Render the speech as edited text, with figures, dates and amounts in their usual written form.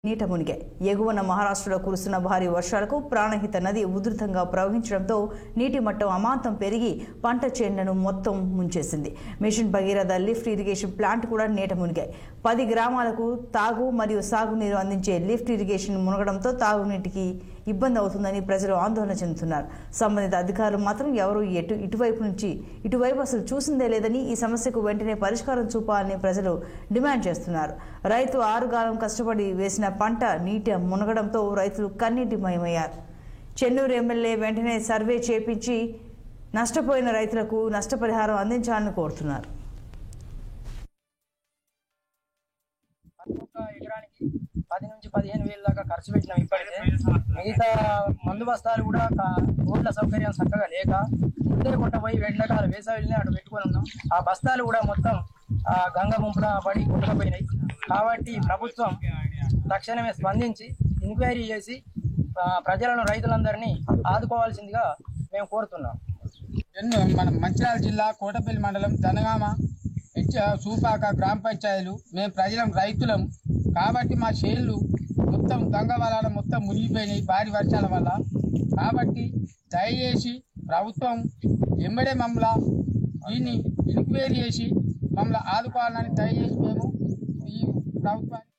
నీట మునిగాయి. ఎగువన మహారాష్ట్రలో కురుస్తున్న భారీ వర్షాలకు ప్రాణహిత నది ఉధృతంగా ప్రవహించడంతో నీటి మట్టం అమాంతం పెరిగి పంట చేనులను మొత్తం ముంచేసింది. Mission Bhagiratha lift irrigation plant కూడా నీట మునిగాయి. 10 గ్రామాలకు తాగు మరియు సాగునీరు అందించే లిఫ్ట్ ఇరిగేషన్ మునగడంతో తాగునీటికి ఇబ్బంది అవుతుందని ప్రజలు ఆందోళన చెందుతున్నారు. సంబంధిత అధికారులు మాత్రం ఎవరూ ఇటువైపు అసలు చూసిందే లేదని, ఈ సమస్యకు వెంటనే పరిష్కారం చూపాలని ప్రజలు డిమాండ్ చేస్తున్నారు. రైతు 6 కాలం కష్టపడి వేసిన పంట నీట మునగడంతో రైతులు కన్నీటిమయమయ్యారు. చెన్నూరు ఎమ్మెల్యే వెంటనే సర్వే చేపించి నష్టపోయిన రైతులకు నష్టపరిహారం అందించాలని కోరుతున్నారు. ఎకరానికి 10 నుంచి 15 వేల దాకా ఖర్చు పెట్టినాం. ఇప్పటికే మిగతా మందు బస్తాలు కూడా రోడ్ల సౌకర్యం చక్కగా లేక ముందే కొట్టపోయి ఎండాకాలం వేసవిని అటు పెట్టుకొని ఉన్నాం. ఆ బస్తాలు కూడా మొత్తం గంగ ముంపున పడి కొట్టుకుపోయినాయి. కాబట్టి ప్రభుత్వం తక్షణమే స్పందించి ఎంక్వైరీ చేసి ప్రజలను రైతులందరినీ ఆదుకోవాల్సిందిగా మేము కోరుతున్నాం. మన మంచిర్యాల జిల్లా కోటపల్లి మండలం జనగామ సూపాక గ్రామ పంచాయతీలు మేము ప్రజలం రైతులం కాబట్టి మా చేళ్ళు మొత్తం గంగ వలన మొత్తం మునిగిపోయినాయి భారీ వర్షాల వల్ల. కాబట్టి దయచేసి ప్రభుత్వం ఎమ్మడే మమ్మల్ని దీన్ని ఎంక్వైరీ చేసి మమ్మల్ని ఆదుకోవాలని దయచేసి మేము ఈ ప్రభుత్వాన్ని